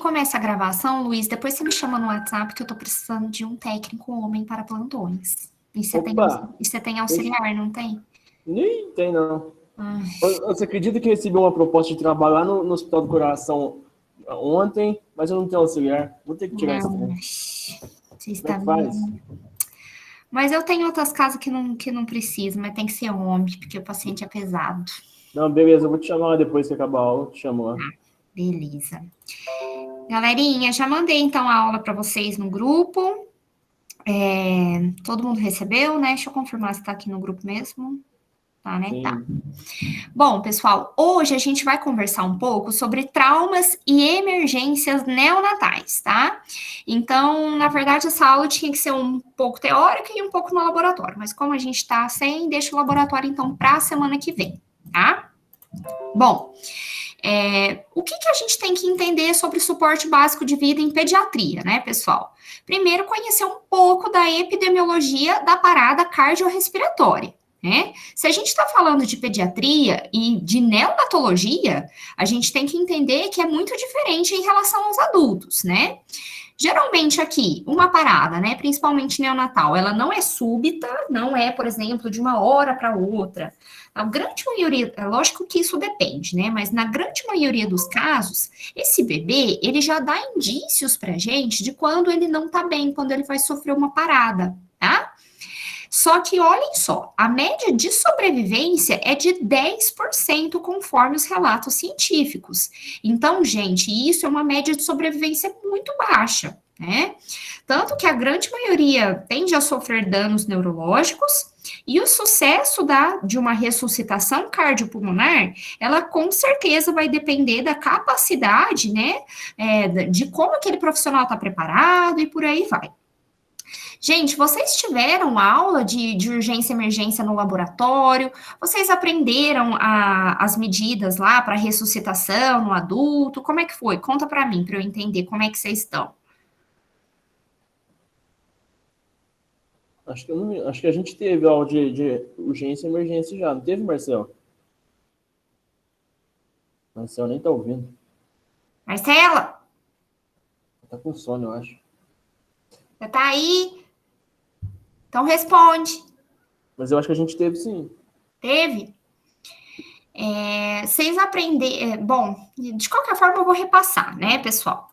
começa a gravação, Luiz, depois você me chama no WhatsApp que eu tô precisando de um técnico homem para plantões. Opa, E você tem auxiliar, não tem? nem tem não. Ai, Você acredita que eu recebi uma proposta de trabalho lá no Hospital do Coração ontem, mas eu não tenho auxiliar. Vou ter que tirar esse não. trem. Você Como é está que faz? mesmo. Mas eu tenho outras casas que não precisam, mas tem que ser homem, porque o paciente é pesado. Não, beleza, eu vou te chamar lá depois que acabar a aula. Eu te chamo lá. Beleza. Galerinha, já mandei então a aula para vocês no grupo. Todo mundo recebeu, né? Deixa eu confirmar se tá aqui no grupo mesmo. Tá, né? Tá. Sim. Bom, pessoal, hoje a gente vai conversar um pouco sobre traumas e emergências neonatais, tá? Então, na verdade, essa aula tinha que ser um pouco teórica e um pouco no laboratório, mas como a gente tá sem, deixa o laboratório então para a semana que vem, tá? Bom, o que a gente tem que entender sobre suporte básico de vida em pediatria, né, pessoal? Primeiro, conhecer um pouco da epidemiologia da parada cardiorrespiratória. Né? Se a gente está falando de pediatria e de neonatologia, a gente tem que entender que é muito diferente em relação aos adultos, né? Geralmente aqui, uma parada, né, principalmente neonatal, ela não é súbita, não é, por exemplo, de uma hora para outra. A grande maioria, é lógico que isso depende, né, mas na grande maioria dos casos, esse bebê, ele já dá indícios pra gente de quando ele não tá bem, quando ele vai sofrer uma parada, tá? Só que olhem só, a média de sobrevivência é de 10% conforme os relatos científicos. Então, gente, isso é uma média de sobrevivência muito baixa, né? Tanto que a grande maioria tende a sofrer danos neurológicos e o sucesso de uma ressuscitação cardiopulmonar, ela com certeza vai depender da capacidade, né, de como aquele profissional está preparado e por aí vai. Gente, vocês tiveram aula de urgência e emergência no laboratório? Vocês aprenderam as medidas lá para ressuscitação no adulto? Como é que foi? Conta para mim, para eu entender como é que vocês estão. Acho que a gente teve aula de urgência e emergência já. Não teve, Marcel? Marcel nem tá ouvindo. Marcela, Tá com sono, eu acho. você tá aí? Então responde. Mas eu acho que a gente teve sim. Teve? Vocês aprenderam. Bom, de qualquer forma, eu vou repassar, né, pessoal?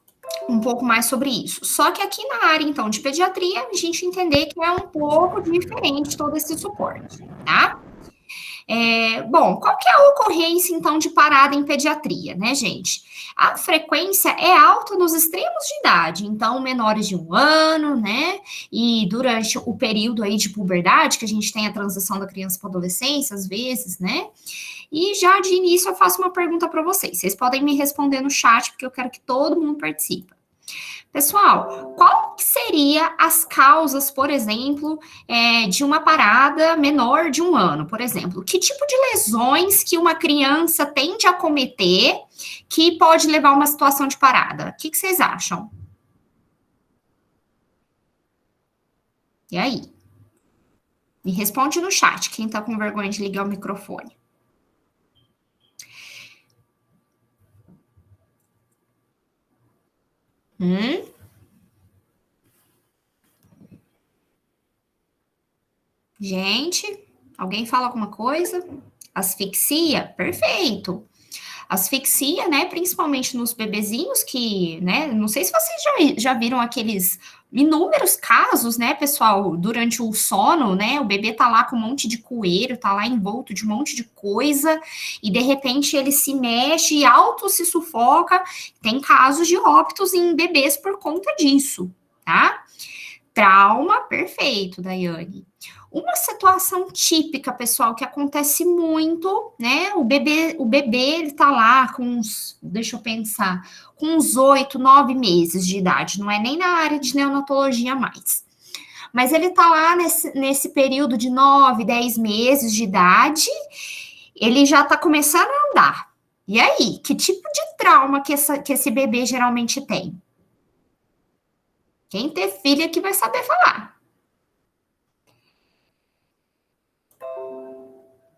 Um pouco mais sobre isso. Só que aqui na área, então, de pediatria, a gente entender que é um pouco diferente todo esse suporte, tá? Bom, qual que é a ocorrência, então, de parada em pediatria, né, gente? A frequência é alta nos extremos de idade, então, menores de 1 ano, né? E durante o período aí de puberdade, que a gente tem a transição da criança para a adolescência, às vezes, né? E já de início eu faço uma pergunta para vocês. Vocês podem me responder no chat, porque eu quero que todo mundo participe. Pessoal, qual que seria as causas, por exemplo, de uma parada menor de 1 ano, por exemplo? Que tipo de lesões que uma criança tende a cometer que pode levar a uma situação de parada? O que vocês acham? E aí? Me responde no chat, quem tá com vergonha de ligar o microfone. Hum? Gente, alguém fala alguma coisa? Asfixia? Perfeito. Asfixia, né, principalmente nos bebezinhos que, né, não sei se vocês já viram aqueles inúmeros casos, né, pessoal, durante o sono, né, o bebê tá lá com um monte de coeiro, tá lá envolto de um monte de coisa, e de repente ele se mexe e auto se sufoca. Tem casos de óbitos em bebês por conta disso, tá? Trauma, perfeito, Daiane. Uma situação típica, pessoal, que acontece muito, né? O bebê ele tá lá com uns, deixa eu pensar, com uns 8, 9 meses de idade, não é nem na área de neonatologia mais. Mas ele tá lá nesse período de 9, 10 meses de idade, ele já tá começando a andar. E aí, que tipo de trauma que esse bebê geralmente tem? Quem ter filho aqui vai saber falar.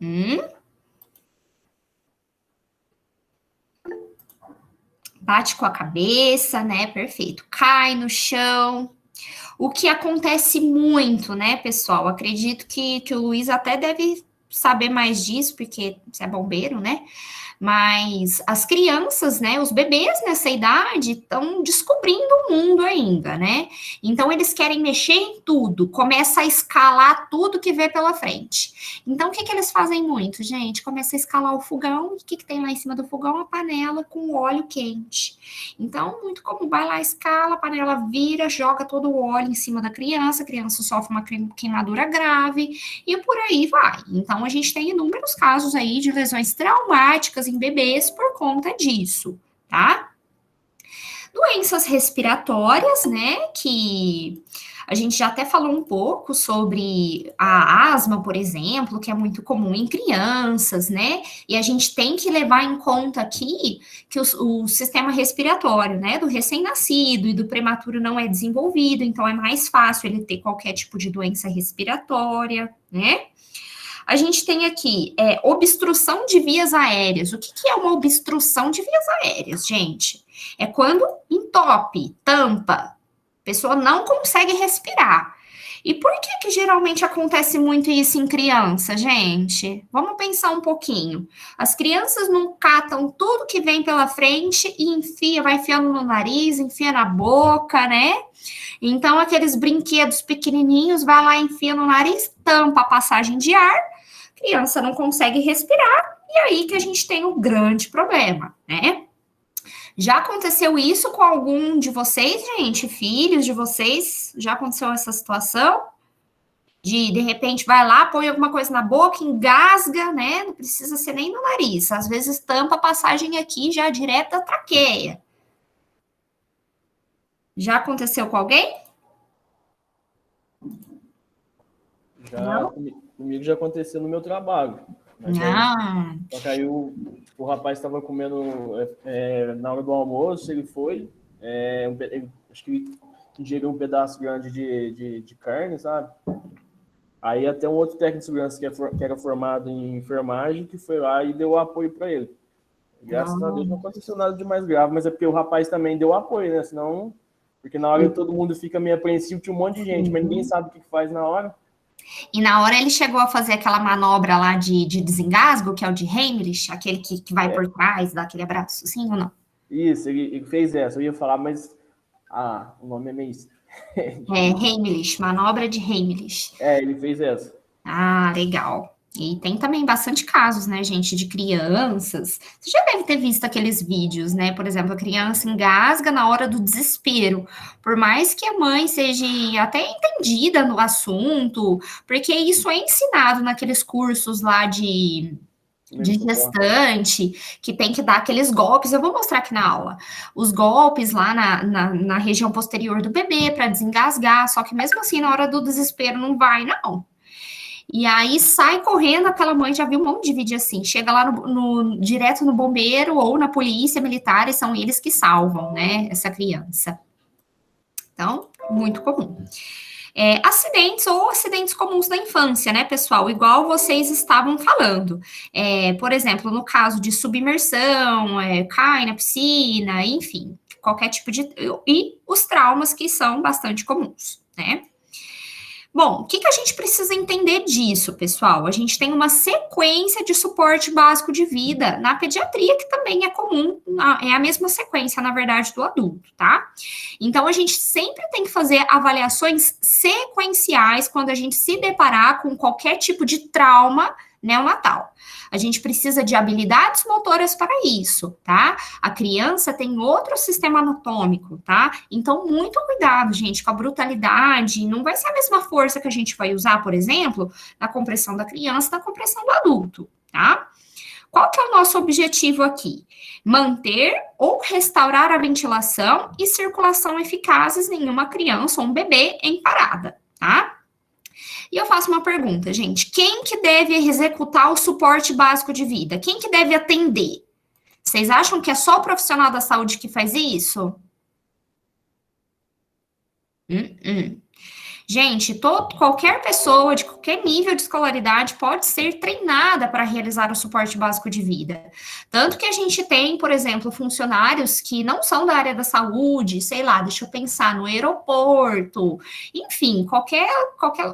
Hum? Bate com a cabeça, né? Perfeito. Cai no chão. O que acontece muito, né, pessoal? Acredito que o Luiz até deve saber mais disso, porque você é bombeiro, né? Mas as crianças, né, os bebês nessa idade estão descobrindo o mundo ainda, né? Então eles querem mexer em tudo, começa a escalar tudo que vê pela frente. Então o que eles fazem muito, gente? Começa a escalar o fogão, o que tem lá em cima do fogão? A panela com óleo quente. Então, muito comum, vai lá, escala, a panela vira, joga todo o óleo em cima da criança, a criança sofre uma queimadura grave e por aí vai. Então, a gente tem inúmeros casos aí de lesões traumáticas em bebês por conta disso, tá? Doenças respiratórias, né, que a gente já até falou um pouco sobre a asma, por exemplo, que é muito comum em crianças, né? E a gente tem que levar em conta aqui que o sistema respiratório, né, do recém-nascido e do prematuro não é desenvolvido, então é mais fácil ele ter qualquer tipo de doença respiratória, né? A gente tem aqui obstrução de vias aéreas. O que é uma obstrução de vias aéreas, gente? É quando entope, tampa, a pessoa não consegue respirar. E por que geralmente acontece muito isso em criança, gente? Vamos pensar um pouquinho. As crianças não catam tudo que vem pela frente e vai enfiando no nariz, enfia na boca, né? Então, aqueles brinquedos pequenininhos, vai lá, enfia no nariz, tampa a passagem de ar, a criança não consegue respirar, e aí que a gente tem um grande problema, né? Já aconteceu isso com algum de vocês, gente? Filhos de vocês? Já aconteceu essa situação? De repente, vai lá, põe alguma coisa na boca, engasga, né? Não precisa ser nem no nariz. Às vezes, tampa a passagem aqui, já direto da traqueia. Já aconteceu com alguém? Já comigo já aconteceu no meu trabalho. Mas só que aí o rapaz estava comendo na hora do almoço, ele foi, acho que ingeriu um pedaço grande de carne, sabe? Aí até um outro técnico de segurança que era formado em enfermagem que foi lá e deu apoio para ele. Graças a Deus não aconteceu nada de mais grave, mas é porque o rapaz também deu apoio, né? Senão, porque na hora todo mundo fica meio apreensivo, tinha um monte de gente, mas ninguém sabe o que faz na hora. E na hora ele chegou a fazer aquela manobra lá de desengasgo, que é o de Heimlich, aquele que vai por trás, dá aquele abraço, sim ou não? Isso, ele fez essa. Eu ia falar, mas o nome é meio... Heimlich, manobra de Heimlich. Ele fez essa. Ah, legal. E tem também bastante casos, né, gente, de crianças. Você já deve ter visto aqueles vídeos, né? Por exemplo, a criança engasga na hora do desespero. Por mais que a mãe seja até entendida no assunto, porque isso é ensinado naqueles cursos lá de gestante, que tem que dar aqueles golpes. Eu vou mostrar aqui na aula. Os golpes lá na região posterior do bebê para desengasgar. Só que mesmo assim, na hora do desespero, não vai, não. E aí sai correndo, aquela mãe, já viu um monte de vídeo assim, chega lá direto no bombeiro ou na polícia militar, e são eles que salvam, né, essa criança. Então, muito comum. Acidentes ou acidentes comuns da infância, né, pessoal? Igual vocês estavam falando. Por exemplo, no caso de submersão, cai na piscina, enfim, qualquer tipo de... E os traumas que são bastante comuns, né? Bom, o que a gente precisa entender disso, pessoal? A gente tem uma sequência de suporte básico de vida na pediatria, que também é comum, é a mesma sequência, na verdade, do adulto, tá? Então, a gente sempre tem que fazer avaliações sequenciais quando a gente se deparar com qualquer tipo de trauma neonatal. A gente precisa de habilidades motoras para isso, tá? A criança tem outro sistema anatômico, tá? Então, muito cuidado, gente, com a brutalidade. Não vai ser a mesma força que a gente vai usar, por exemplo, na compressão da criança, na compressão do adulto, tá? Qual que é o nosso objetivo aqui? Manter ou restaurar a ventilação e circulação eficazes em uma criança ou um bebê em parada, tá? E eu faço uma pergunta, gente. Quem que deve executar o suporte básico de vida? Quem que deve atender? Vocês acham que é só o profissional da saúde que faz isso? Gente, qualquer pessoa de qualquer nível de escolaridade pode ser treinada para realizar o suporte básico de vida. Tanto que a gente tem, por exemplo, funcionários que não são da área da saúde, sei lá, deixa eu pensar, no aeroporto, enfim, qualquer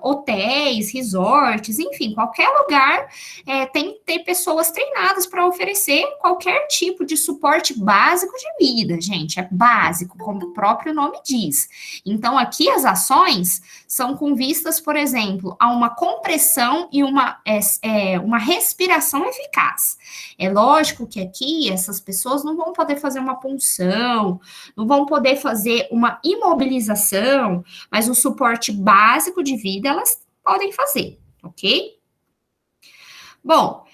hotéis, resorts, enfim, qualquer lugar tem que ter pessoas treinadas para oferecer qualquer tipo de suporte básico de vida, gente, é básico, como o próprio nome diz. Então, aqui as ações são com vistas, por exemplo, a uma compressão e uma respiração eficaz. É lógico que aqui essas pessoas não vão poder fazer uma punção, não vão poder fazer uma imobilização, mas o suporte básico de vida elas podem fazer, ok? Bom,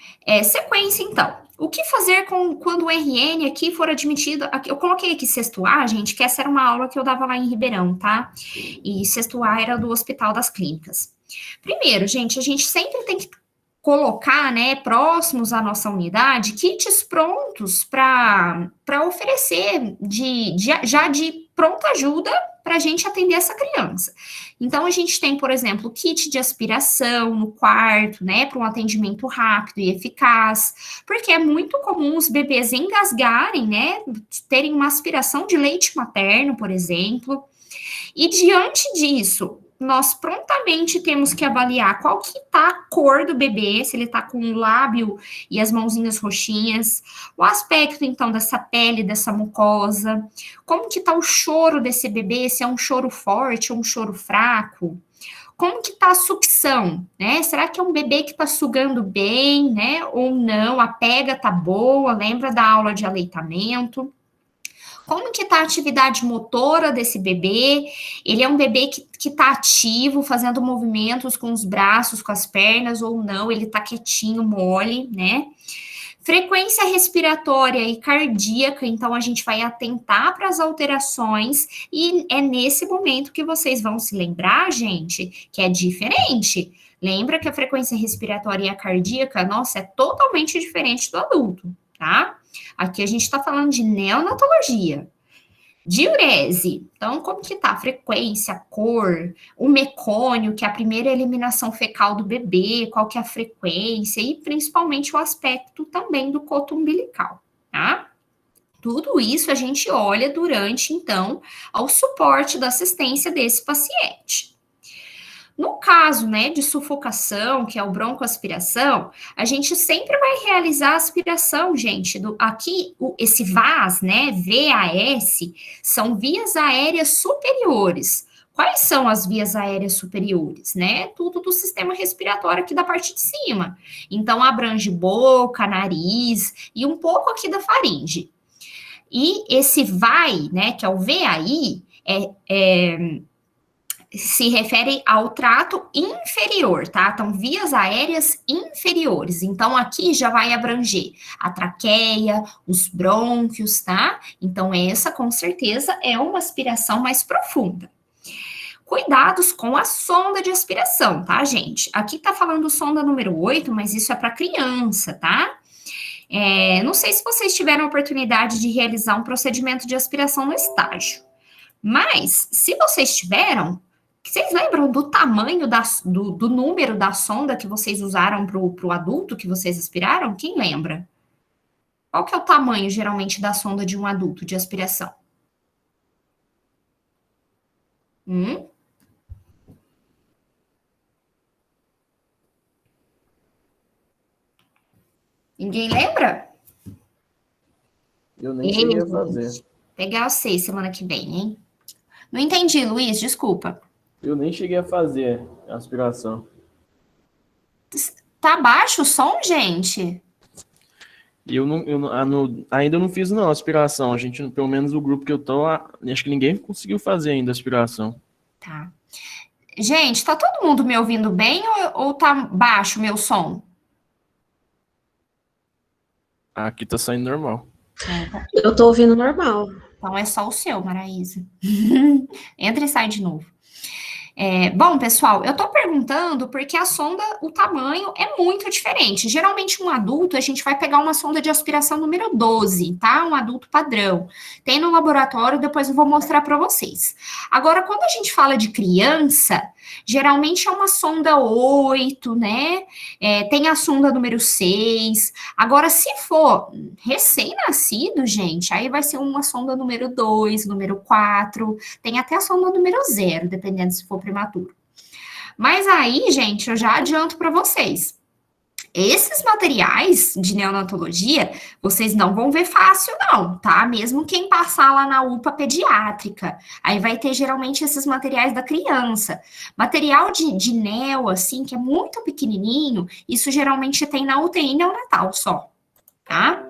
sequência então. O que fazer quando o RN aqui for admitido? Eu coloquei aqui sexto A, gente, que essa era uma aula que eu dava lá em Ribeirão, tá? E sexto A era do Hospital das Clínicas. Primeiro, gente, a gente sempre tem que colocar, né, próximos à nossa unidade, kits prontos para oferecer já de pronta ajuda para a gente atender essa criança. Então, a gente tem, por exemplo, kit de aspiração no quarto, né, para um atendimento rápido e eficaz, porque é muito comum os bebês engasgarem, né, terem uma aspiração de leite materno, por exemplo, e diante disso, nós prontamente temos que avaliar qual que tá a cor do bebê, se ele tá com o lábio e as mãozinhas roxinhas, o aspecto, então, dessa pele, dessa mucosa, como que tá o choro desse bebê, se é um choro forte ou um choro fraco, como que tá a sucção, né? Será que é um bebê que tá sugando bem, né, ou não? A pega tá boa, lembra da aula de aleitamento? Como que tá a atividade motora desse bebê? Ele é um bebê que tá ativo, fazendo movimentos com os braços, com as pernas, ou não, ele tá quietinho, mole, né? Frequência respiratória e cardíaca, então a gente vai atentar para as alterações, e é nesse momento que vocês vão se lembrar, gente, que é diferente. Lembra que a frequência respiratória e a cardíaca, nossa, é totalmente diferente do adulto, tá? Aqui a gente está falando de neonatologia. Diurese, então como que tá a frequência, a cor, o mecônio, que é a primeira eliminação fecal do bebê, qual que é a frequência e principalmente o aspecto também do coto umbilical, tá? Tudo isso a gente olha durante, então, ao suporte da assistência desse paciente. No caso, né, de sufocação, que é o broncoaspiração, a gente sempre vai realizar a aspiração, gente. Esse VAS, né, VAS, são vias aéreas superiores. Quais são as vias aéreas superiores, né? Tudo do sistema respiratório aqui da parte de cima. Então, abrange boca, nariz e um pouco aqui da faringe. E esse VAI, né, que é o VAI, se refere ao trato inferior, tá? Então, vias aéreas inferiores. Então, aqui já vai abranger a traqueia, os brônquios, tá? Então, essa, com certeza, é uma aspiração mais profunda. Cuidados com a sonda de aspiração, tá, gente? Aqui tá falando sonda número 8, mas isso é para criança, tá? Não sei se vocês tiveram a oportunidade de realizar um procedimento de aspiração no estágio, mas, se vocês tiveram, vocês lembram do tamanho do número da sonda que vocês usaram para o adulto que vocês aspiraram? Quem lembra? Qual que é o tamanho, geralmente, da sonda de um adulto de aspiração? Ninguém lembra? Eu nem cheguei a fazer. Pegar vocês semana que vem, hein? Não entendi, Luiz, desculpa. Eu nem cheguei a fazer a aspiração. Tá baixo o som, gente? Ainda não fiz não a aspiração. A gente, pelo menos o grupo que eu tô, acho que ninguém conseguiu fazer ainda a aspiração. Tá. Gente, tá todo mundo me ouvindo bem ou tá baixo o meu som? Aqui tá saindo normal. Eu tô ouvindo normal. Então é só o seu, Maraísa. Entra e sai de novo. Bom, pessoal, eu tô perguntando porque a sonda, o tamanho é muito diferente. Geralmente, um adulto, a gente vai pegar uma sonda de aspiração número 12, tá? Um adulto padrão. Tem no laboratório, depois eu vou mostrar para vocês. Agora, quando a gente fala de criança, Geralmente é uma sonda 8, né? Tem a sonda número 6. Agora, se for recém-nascido, gente, aí vai ser uma sonda número 2, número 4. Tem até a sonda número 0, dependendo se for prematuro. Mas aí, gente, eu já adianto para vocês. Esses materiais de neonatologia, vocês não vão ver fácil, não, tá? Mesmo quem passar lá na UPA pediátrica. Aí vai ter, geralmente, esses materiais da criança. Material de neo, assim, que é muito pequenininho, isso geralmente tem na UTI neonatal só, tá?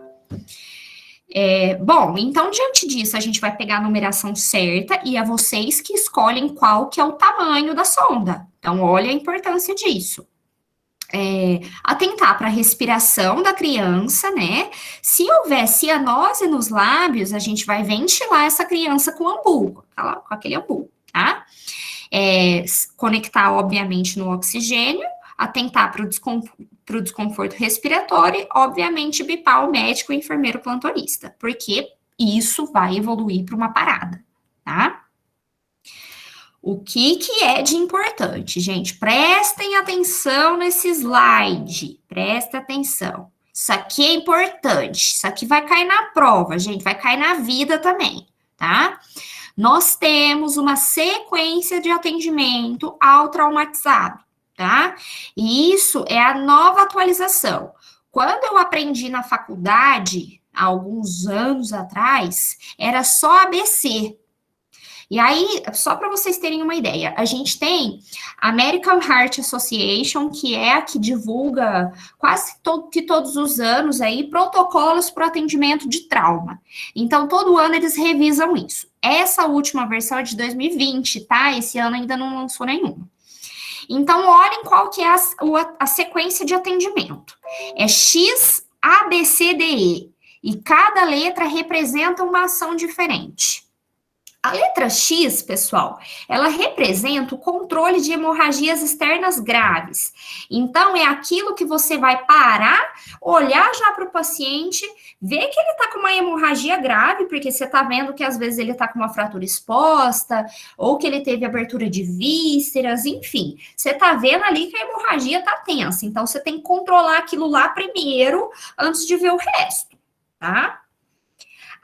Bom, então, diante disso, a gente vai pegar a numeração certa e é vocês que escolhem qual que é o tamanho da sonda. Então, olha a importância disso. Atentar para a respiração da criança, né? Se houver cianose nos lábios, a gente vai ventilar essa criança com ambu, com aquele ambu, tá? Conectar, obviamente, no oxigênio, atentar para o desconforto respiratório e, obviamente, bipar o médico e o enfermeiro plantonista, porque isso vai evoluir para uma parada, tá? O que é de importante, gente? Prestem atenção nesse slide. Prestem atenção. Isso aqui é importante. Isso aqui vai cair na prova, gente. Vai cair na vida também, tá? Nós temos uma sequência de atendimento ao traumatizado, tá? E isso é a nova atualização. Quando eu aprendi na faculdade, há alguns anos atrás, era só ABC. E aí, só para vocês terem uma ideia, a gente tem a American Heart Association, que é a que divulga quase todos os anos aí protocolos para o atendimento de trauma. Então, todo ano eles revisam isso. Essa última versão é de 2020, tá? Esse ano ainda não lançou nenhuma. Então, olhem qual que é a sequência de atendimento. É X, A, B, C, D, E. E cada letra representa uma ação diferente. A letra X, pessoal, ela representa o controle de hemorragias externas graves. Então, é aquilo que você vai parar, olhar já para o paciente, ver que ele está com uma hemorragia grave, porque você está vendo que às vezes ele está com uma fratura exposta, ou que ele teve abertura de vísceras, enfim. Você está vendo ali que a hemorragia está tensa. Então, você tem que controlar aquilo lá primeiro, antes de ver o resto, tá?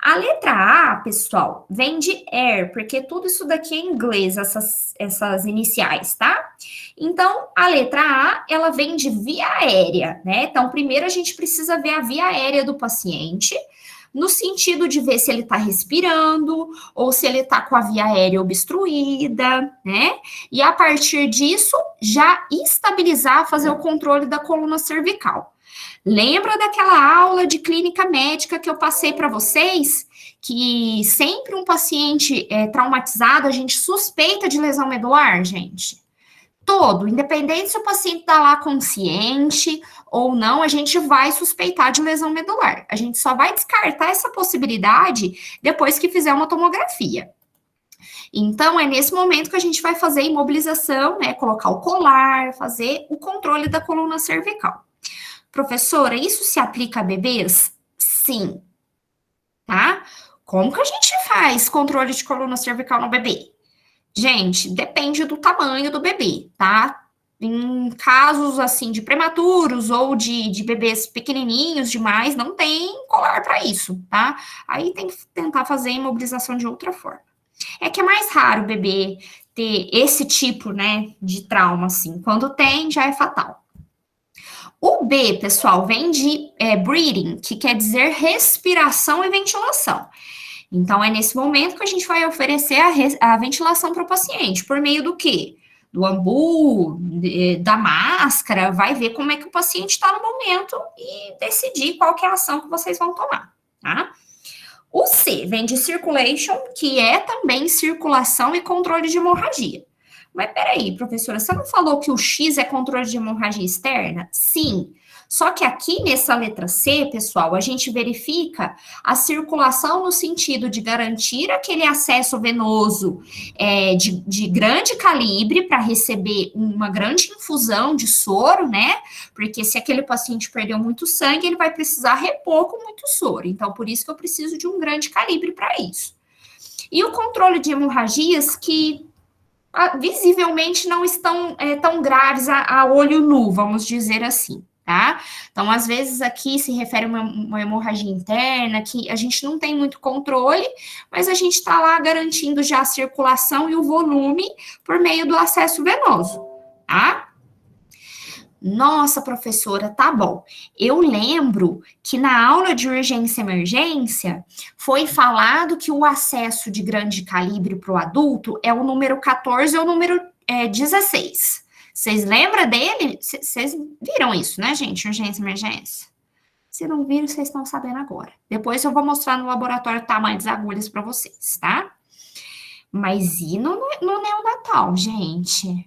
A letra A, pessoal, vem de air, porque tudo isso daqui é em inglês, essas iniciais, tá? Então, a letra A, ela vem de via aérea, né? Então, primeiro a gente precisa ver a via aérea do paciente, no sentido de ver se ele tá respirando, ou se ele tá com a via aérea obstruída, né? E a partir disso, já estabilizar, fazer o controle da coluna cervical. Lembra daquela aula de clínica médica que eu passei para vocês? Que sempre um paciente traumatizado, a gente suspeita de lesão medular, gente? Independente se o paciente está lá consciente ou não, a gente vai suspeitar de lesão medular. A gente só vai descartar essa possibilidade depois que fizer uma tomografia. Então, é nesse momento que a gente vai fazer a imobilização, né? Colocar o colar, fazer o controle da coluna cervical. Professora, isso se aplica a bebês? Sim. Tá? Como que a gente faz controle de coluna cervical no bebê? Gente, depende do tamanho do bebê, tá? Em casos, assim, de prematuros ou de bebês pequenininhos demais, não tem colar para isso, tá? Aí tem que tentar fazer a imobilização de outra forma. É que é mais raro o bebê ter esse tipo, né, de trauma, assim. Quando tem, já é fatal. O B, pessoal, vem de breathing, que quer dizer respiração e ventilação. Então, é nesse momento que a gente vai oferecer a ventilação para o paciente. Por meio do quê? Do ambu, da máscara, vai ver como é que o paciente está no momento e decidir qual que é a ação que vocês vão tomar, tá? O C vem de circulation, que é também circulação e controle de hemorragia. Mas peraí, professora, você não falou que o X é controle de hemorragia externa? Sim. Só que aqui nessa letra C, pessoal, a gente verifica a circulação no sentido de garantir aquele acesso venoso de grande calibre para receber uma grande infusão de soro, né? Porque se aquele paciente perdeu muito sangue, ele vai precisar repor com muito soro. Então, por isso que eu preciso de um grande calibre para isso. E o controle de hemorragias que visivelmente não estão tão graves a olho nu, vamos dizer assim, tá? Então, às vezes aqui se refere a uma hemorragia interna, que a gente não tem muito controle, mas a gente está lá garantindo já a circulação e o volume por meio do acesso venoso, tá? Nossa, professora, tá bom. Eu lembro que na aula de urgência e emergência foi falado que o acesso de grande calibre para o adulto é o número 14 ou o número 16. Vocês lembram dele? Vocês viram isso, né, gente? Urgência e emergência. Se não viram, vocês estão sabendo agora. Depois eu vou mostrar no laboratório o tamanho das agulhas para vocês, tá? Mas e no neonatal, gente?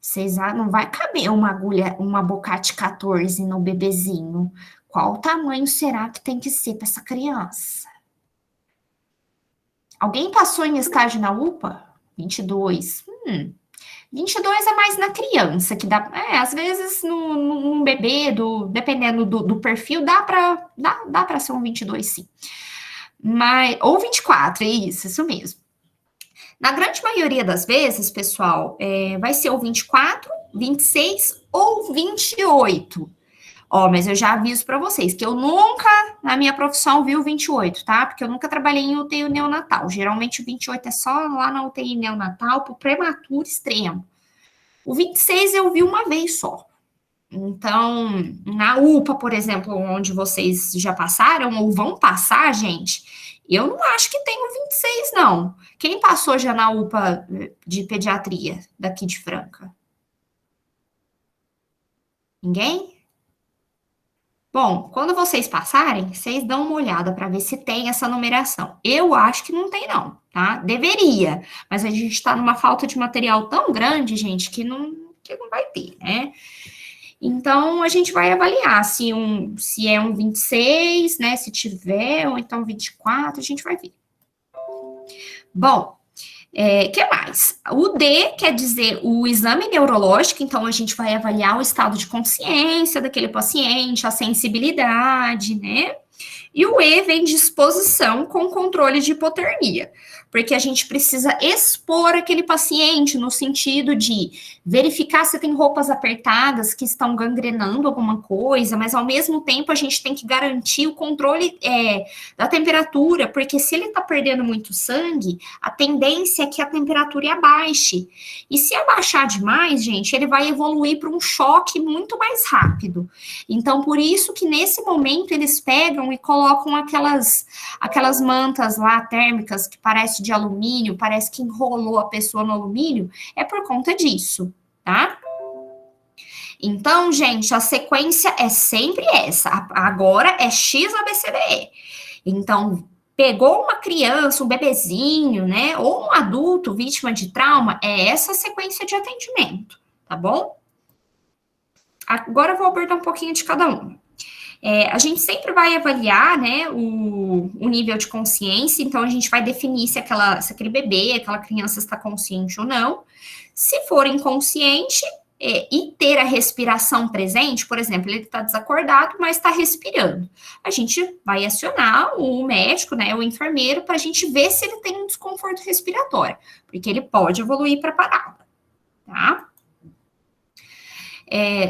Vocês não vai caber uma agulha, uma Bocate 14 no bebezinho. Qual tamanho será que tem que ser para essa criança? Alguém passou em estágio na UPA? 22. 22 é mais na criança, que dá. Às vezes, num bebê, dependendo do perfil, dá para ser um 22, sim. Ou 24, isso mesmo. Na grande maioria das vezes, pessoal, vai ser o 24, 26 ou 28. Mas eu já aviso para vocês que eu nunca, na minha profissão, vi o 28, tá? Porque eu nunca trabalhei em UTI neonatal. Geralmente o 28 é só lá na UTI neonatal, pro prematuro extremo. O 26 eu vi uma vez só. Então, na UPA, por exemplo, onde vocês já passaram ou vão passar, gente, eu não acho que tem o 26, não. Quem passou já na UPA de pediatria daqui de Franca? Ninguém? Bom, quando vocês passarem, vocês dão uma olhada para ver se tem essa numeração. Eu acho que não tem, não, tá? Deveria, mas a gente está numa falta de material tão grande, gente, que não vai ter, né? Então, a gente vai avaliar se é um 26, né? Se tiver, ou então 24, a gente vai ver. Bom, que mais? O D quer dizer o exame neurológico, então a gente vai avaliar o estado de consciência daquele paciente, a sensibilidade, né? E o E vem de exposição com controle de hipotermia, porque a gente precisa expor aquele paciente no sentido de verificar se tem roupas apertadas que estão gangrenando alguma coisa, mas ao mesmo tempo a gente tem que garantir o controle da temperatura, porque se ele está perdendo muito sangue, a tendência é que a temperatura abaixe. E se abaixar demais, gente, ele vai evoluir para um choque muito mais rápido. Então, por isso que nesse momento eles pegam e colocam aquelas mantas lá térmicas que parece de alumínio, parece que enrolou a pessoa no alumínio, é por conta disso, tá? Então, gente, a sequência é sempre essa. Agora é XABCDE. Então, pegou uma criança, um bebezinho, né, ou um adulto vítima de trauma, é essa sequência de atendimento, tá bom? Agora eu vou abordar um pouquinho de cada um. A gente sempre vai avaliar, né, o nível de consciência, então a gente vai definir se aquele bebê, aquela criança está consciente ou não. Se for inconsciente e ter a respiração presente, por exemplo, ele está desacordado, mas está respirando, a gente vai acionar o médico, né, o enfermeiro, para a gente ver se ele tem um desconforto respiratório, porque ele pode evoluir para parada, tá?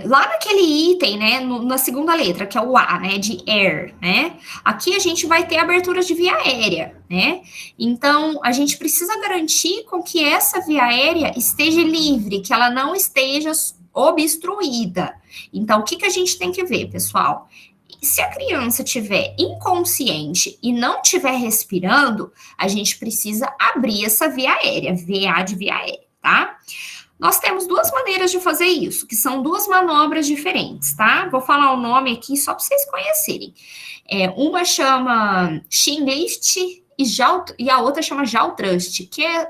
Lá naquele item, né, na segunda letra, que é o A, né, de air, né, aqui a gente vai ter abertura de via aérea, né, então a gente precisa garantir com que essa via aérea esteja livre, que ela não esteja obstruída. Então, o que a gente tem que ver, pessoal? Se a criança estiver inconsciente e não estiver respirando, a gente precisa abrir essa via aérea, VA de via aérea, tá? Nós temos duas maneiras de fazer isso, que são duas manobras diferentes, tá? Vou falar o nome aqui só para vocês conhecerem. Uma chama chin lift e a outra chama jaw thrust, que é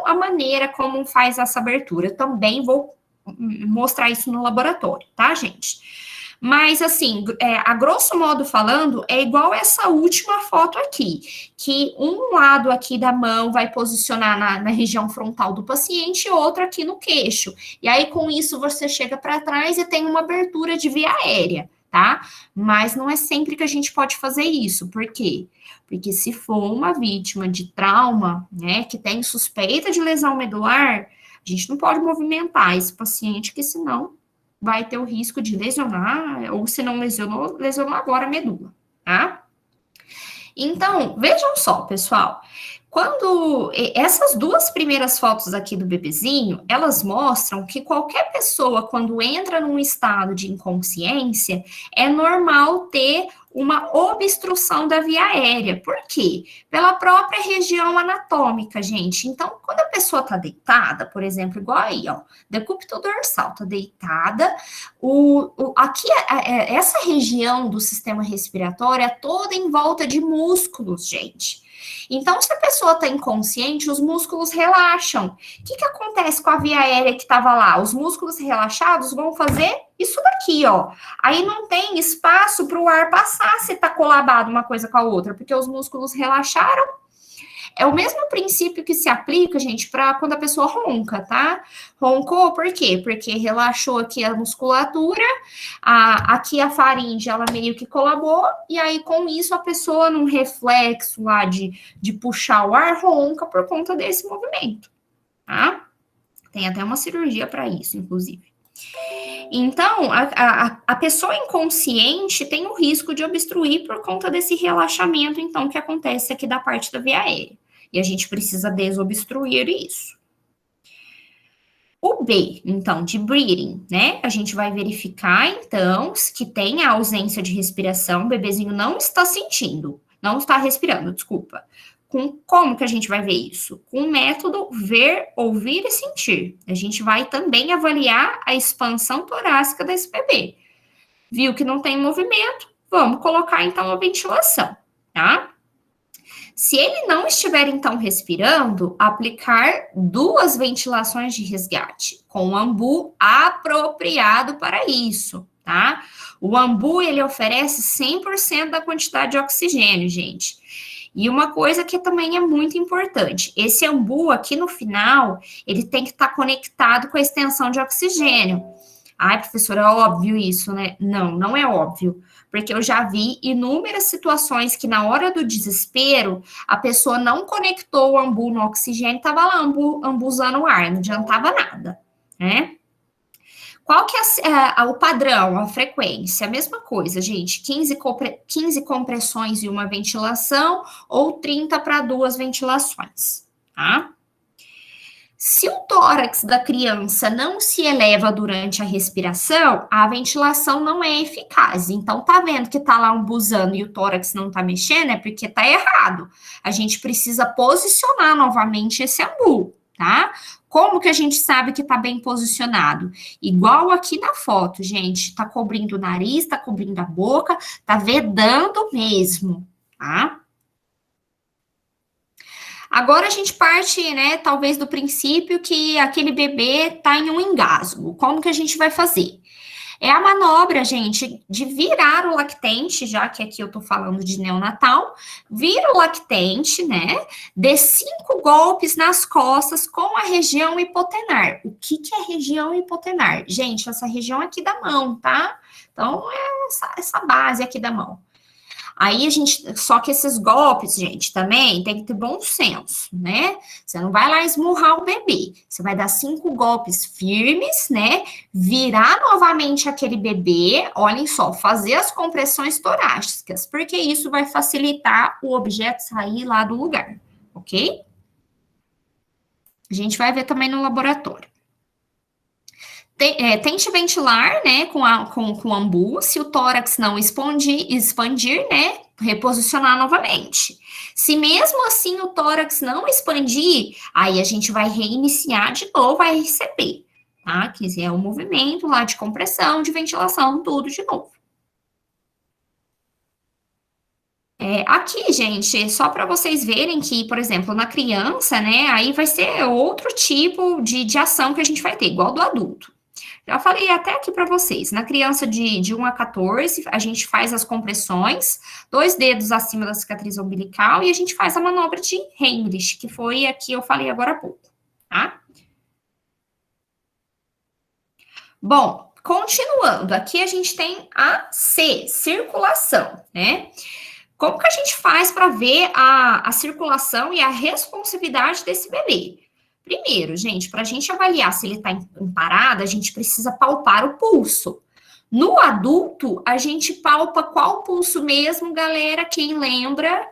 a maneira como faz essa abertura. Eu também vou mostrar isso no laboratório, tá, gente? Mas, assim, a grosso modo falando, é igual essa última foto aqui, que um lado aqui da mão vai posicionar na região frontal do paciente e outro aqui no queixo. E aí, com isso, você chega para trás e tem uma abertura de via aérea, tá? Mas não é sempre que a gente pode fazer isso. Por quê? Porque se for uma vítima de trauma, né, que tem suspeita de lesão medular, a A gente não pode movimentar esse paciente, que senão vai ter o risco de lesionar, ou se não lesionou, lesionou agora a medula, tá? Então, vejam só, pessoal, quando essas duas primeiras fotos aqui do bebezinho, elas mostram que qualquer pessoa, quando entra num estado de inconsciência, é normal ter uma obstrução da via aérea. Por quê? Pela própria região anatômica, gente. Então, quando a pessoa tá deitada, por exemplo, igual aí, ó, decúbito dorsal, tá deitada, aqui, essa região do sistema respiratório é toda em volta de músculos, gente. Então, se a pessoa está inconsciente, os músculos relaxam. O que acontece com a via aérea que estava lá? Os músculos relaxados vão fazer isso daqui, ó. Aí não tem espaço para o ar passar se está colabado uma coisa com a outra, porque os músculos relaxaram. É o mesmo princípio que se aplica, gente, para quando a pessoa ronca, tá? Roncou, por quê? Porque relaxou aqui a musculatura, aqui a faringe, ela meio que colabou, e aí com isso a pessoa, num reflexo lá de puxar o ar, ronca por conta desse movimento, tá? Tem até uma cirurgia para isso, inclusive. Então, a pessoa inconsciente tem o risco de obstruir por conta desse relaxamento, então, que acontece aqui da parte da via aérea. E a gente precisa desobstruir isso. O B, então, de breathing, né? A gente vai verificar, então, que tem a ausência de respiração, o bebezinho não está sentindo, não está respirando, desculpa. Como que a gente vai ver isso? Com o método ver, ouvir e sentir. A gente vai também avaliar a expansão torácica desse bebê. Viu que não tem movimento? Vamos colocar, então, a ventilação, tá? Se ele não estiver, então, respirando, aplicar 2 ventilações de resgate, com o ambu apropriado para isso, tá? O ambu, ele oferece 100% da quantidade de oxigênio, gente. E uma coisa que também é muito importante, esse ambu aqui no final, ele tem que estar conectado com a extensão de oxigênio. Ai, professora, é óbvio isso, né? Não, não é óbvio. Porque eu já vi inúmeras situações que na hora do desespero, a pessoa não conectou o ambu no oxigênio, estava lá ambuzando o ar, não adiantava nada, né? Qual que é o padrão, a frequência? A mesma coisa, gente, 15 compressões e uma ventilação, ou 30 para 2 ventilações, tá? Se o tórax da criança não se eleva durante a respiração, a ventilação não é eficaz. Então, tá vendo que tá lá ambuzando e o tórax não tá mexendo? É porque tá errado. A gente precisa posicionar novamente esse ambu, tá? Como que a gente sabe que tá bem posicionado? Igual aqui na foto, gente. Tá cobrindo o nariz, tá cobrindo a boca, tá vedando mesmo, tá? Agora a gente parte, né, talvez do princípio que aquele bebê tá em um engasgo. Como que a gente vai fazer? É a manobra, gente, de virar o lactente, já que aqui eu tô falando de neonatal, vira o lactente, né, dê 5 golpes nas costas com a região hipotenar. O que é região hipotenar? Gente, essa região aqui da mão, tá? Então, é essa base aqui da mão. Aí só que esses golpes, gente, também tem que ter bom senso, né? Você não vai lá esmurrar o bebê, você vai dar 5 golpes firmes, né? Virar novamente aquele bebê, olhem só, fazer as compressões torácicas, porque isso vai facilitar o objeto sair lá do lugar, ok? A gente vai ver também no laboratório. Tente ventilar, né, com o ambu, se o tórax não expandir, né, reposicionar novamente. Se mesmo assim o tórax não expandir, aí a gente vai reiniciar de novo a RCP, tá? Que é o movimento lá de compressão, de ventilação, tudo de novo. Aqui, gente, só para vocês verem que, por exemplo, na criança, né, aí vai ser outro tipo de ação que a gente vai ter, igual do adulto. Já falei até aqui para vocês, na criança de 1 a 14, a gente faz as compressões, 2 dedos acima da cicatriz umbilical, e a gente faz a manobra de Heimlich, que foi a que eu falei agora há pouco, tá? Bom, continuando, aqui a gente tem a C, circulação, né? Como que a gente faz para ver a circulação e a responsividade desse bebê? Primeiro, gente, para a gente avaliar se ele está em parada, a gente precisa palpar o pulso. No adulto, a gente palpa qual pulso mesmo, galera? Quem lembra?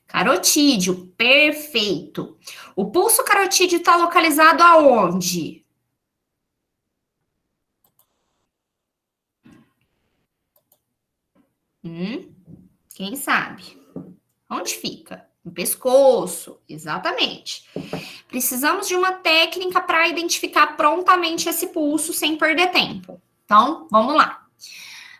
Carotídeo, perfeito. O pulso carotídeo está localizado aonde? Quem sabe? Onde fica? No pescoço, exatamente. Precisamos de uma técnica para identificar prontamente esse pulso sem perder tempo. Então, vamos lá.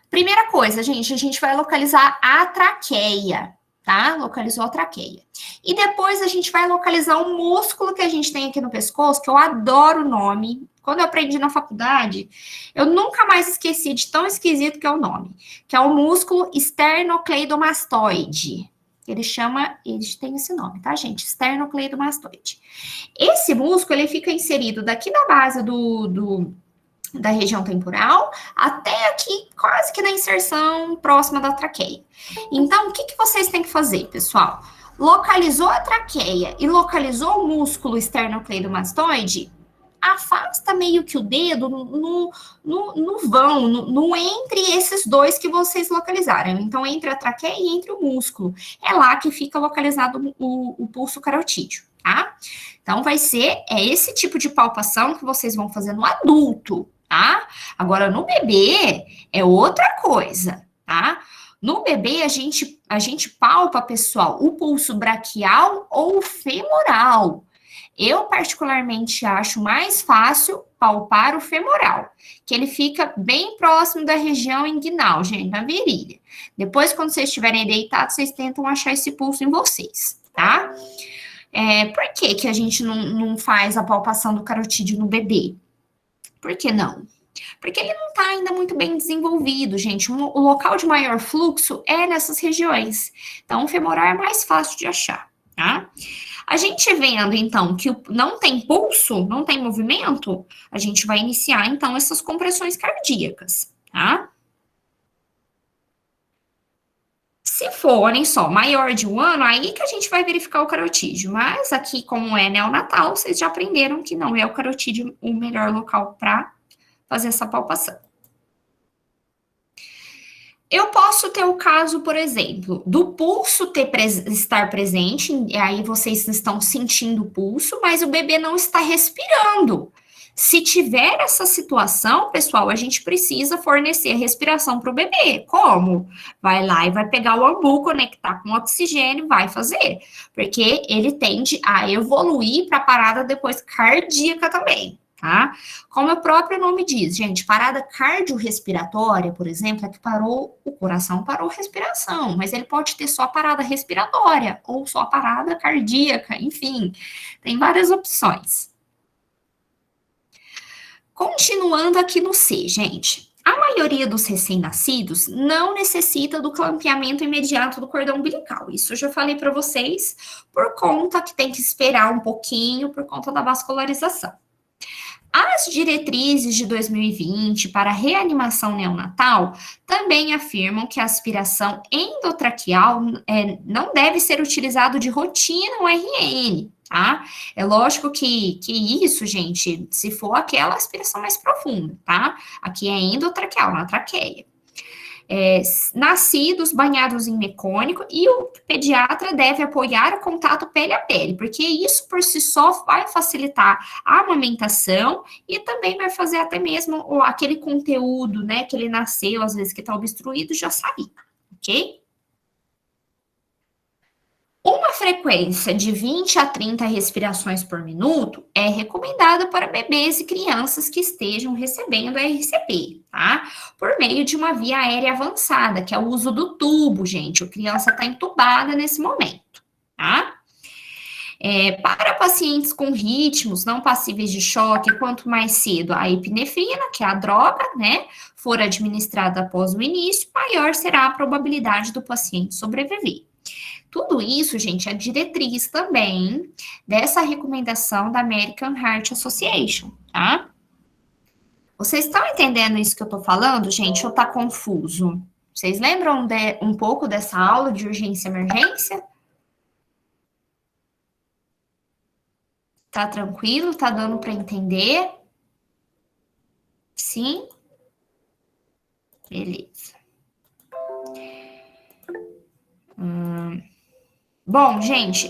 Primeira coisa, gente, a gente vai localizar a traqueia, tá? Localizou a traqueia. E depois a gente vai localizar um músculo que a gente tem aqui no pescoço, que eu adoro o nome. Quando eu aprendi na faculdade, eu nunca mais esqueci de tão esquisito que é o nome, que é o músculo esternocleidomastoide. Ele tem esse nome, tá, gente? Esternocleidomastoide. Esse músculo, ele fica inserido daqui da base da região temporal até aqui, quase que na inserção próxima da traqueia. Então, o que vocês têm que fazer, pessoal? Localizou a traqueia e localizou o músculo esternocleidomastoide, afasta meio que o dedo no vão, no entre esses dois que vocês localizaram. Então, entre a traqueia e entre o músculo. É lá que fica localizado o pulso carotídeo, tá? Então, vai ser esse tipo de palpação que vocês vão fazer no adulto, tá? Agora, no bebê, é outra coisa, tá? No bebê, a gente palpa, pessoal, o pulso braquial ou femoral. Eu, particularmente, acho mais fácil palpar o femoral, que ele fica bem próximo da região inguinal, gente, na virilha. Depois, quando vocês estiverem deitados, vocês tentam achar esse pulso em vocês, tá? Por que a gente não faz a palpação do carotídeo no bebê? Por que não? Porque ele não está ainda muito bem desenvolvido, gente. O local de maior fluxo é nessas regiões. Então, o femoral é mais fácil de achar, tá? A gente vendo, então, que não tem pulso, não tem movimento, a gente vai iniciar, então, essas compressões cardíacas, tá? Se forem só maior de 1 ano, aí que a gente vai verificar o carotídeo. Mas aqui, como é neonatal, vocês já aprenderam que não é o carotídeo o melhor local para fazer essa palpação. Eu posso ter o caso, por exemplo, do pulso estar presente, e aí vocês estão sentindo o pulso, mas o bebê não está respirando. Se tiver essa situação, pessoal, a gente precisa fornecer respiração para o bebê. Como? Vai lá e vai pegar o ambu, conectar com o oxigênio, vai fazer. Porque ele tende a evoluir para a parada depois cardíaca também. Tá? Como o próprio nome diz, gente, parada cardiorrespiratória, por exemplo, é que o coração parou a respiração, mas ele pode ter só parada respiratória ou só parada cardíaca, enfim, tem várias opções. Continuando aqui no C, gente, a maioria dos recém-nascidos não necessita do clampeamento imediato do cordão umbilical. Isso eu já falei para vocês, por conta que tem que esperar um pouquinho, por conta da vascularização. As diretrizes de 2020 para a reanimação neonatal também afirmam que a aspiração endotraqueal não deve ser utilizado de rotina no RN, tá? É lógico que isso, gente, se for aquela aspiração mais profunda, tá? Aqui é endotraqueal, na traqueia. Nascidos banhados em mecônico, e o pediatra deve apoiar o contato pele a pele, porque isso por si só vai facilitar a amamentação e também vai fazer até mesmo aquele conteúdo, né, que ele nasceu, às vezes que está obstruído, já sair, ok? Uma frequência de 20 a 30 respirações por minuto é recomendada para bebês e crianças que estejam recebendo RCP, tá? Por meio de uma via aérea avançada, que é o uso do tubo, gente. A criança está entubada nesse momento, tá? Para pacientes com ritmos não passíveis de choque, quanto mais cedo a epinefrina, que é a droga, né, for administrada após o início, maior será a probabilidade do paciente sobreviver. Tudo isso, gente, é diretriz também dessa recomendação da American Heart Association, tá? Vocês estão entendendo isso que eu tô falando, gente, ou tá confuso? Vocês lembram um pouco dessa aula de urgência e emergência? Tá tranquilo? Tá dando para entender? Sim? Beleza. Bom, gente,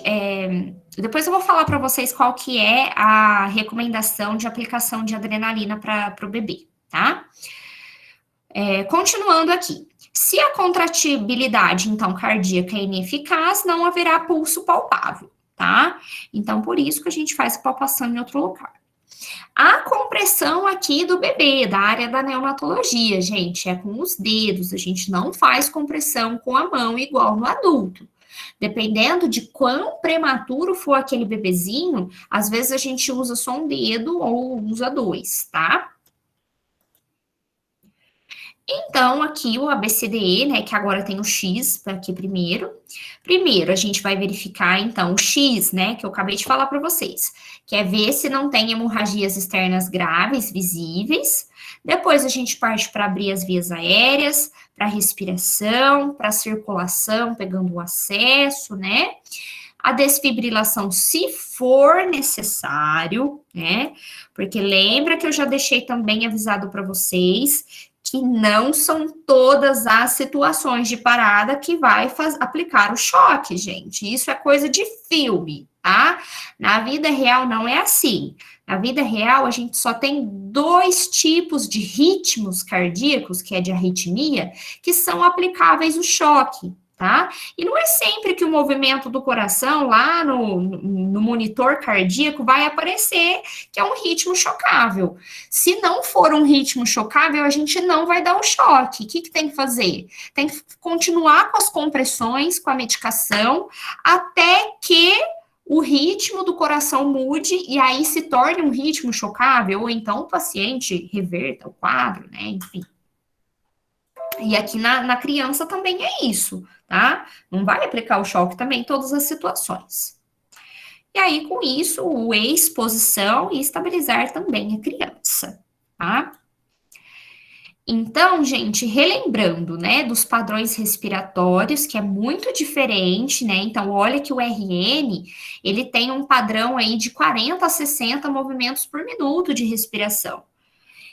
depois eu vou falar para vocês qual que é a recomendação de aplicação de adrenalina para o bebê, tá? Continuando aqui. Se a contratibilidade, então, cardíaca é ineficaz, não haverá pulso palpável, tá? Então, por isso que a gente faz a palpação em outro lugar. A compressão aqui do bebê, da área da neonatologia, gente, é com os dedos, a gente não faz compressão com a mão igual no adulto. Dependendo de quão prematuro for aquele bebezinho, às vezes a gente usa só um dedo ou usa dois, tá? Então, aqui o ABCDE, né, que agora tem o X aqui primeiro. Primeiro, a gente vai verificar, então, o X, né, que eu acabei de falar para vocês, que é ver se não tem hemorragias externas graves, visíveis. Depois, a gente parte para abrir as vias aéreas, para respiração, para circulação, pegando o acesso, né? A desfibrilação, se for necessário, né? Porque lembra que eu já deixei também avisado para vocês que não são todas as situações de parada que vai aplicar o choque, gente. Isso é coisa de filme, tá? Na vida real não é assim. Na vida real, a gente só tem 2 tipos de ritmos cardíacos, que é de arritmia, que são aplicáveis o choque, tá? E não é sempre que o movimento do coração lá no monitor cardíaco vai aparecer que é um ritmo chocável. Se não for um ritmo chocável, a gente não vai dar o choque. O que tem que fazer? Tem que continuar com as compressões, com a medicação, até que o ritmo do coração mude e aí se torne um ritmo chocável, ou então o paciente reverta o quadro, né? Enfim. E aqui na criança também é isso, tá? Não vai aplicar o choque também em todas as situações. E aí, com isso, o exposição e estabilizar também a criança, tá? Então, gente, relembrando, né, dos padrões respiratórios, que é muito diferente, né? Então, olha que o RN, ele tem um padrão aí de 40 a 60 movimentos por minuto de respiração.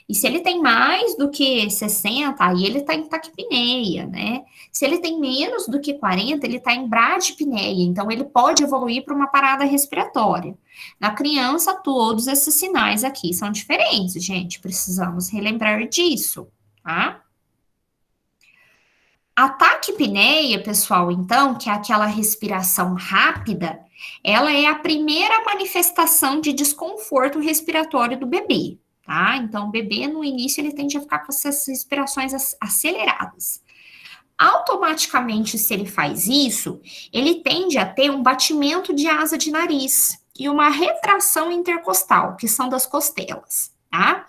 E se ele tem mais do que 60, aí ele está em taquipneia, né? Se ele tem menos do que 40, ele está em bradipneia. Então, ele pode evoluir para uma parada respiratória. Na criança, todos esses sinais aqui são diferentes, gente. Precisamos relembrar disso, tá? A taquipneia, pessoal, então, que é aquela respiração rápida, ela é a primeira manifestação de desconforto respiratório do bebê. Tá? Então, o bebê, no início, ele tende a ficar com essas respirações aceleradas. Automaticamente, se ele faz isso, ele tende a ter um batimento de asa de nariz e uma retração intercostal, que são das costelas, tá?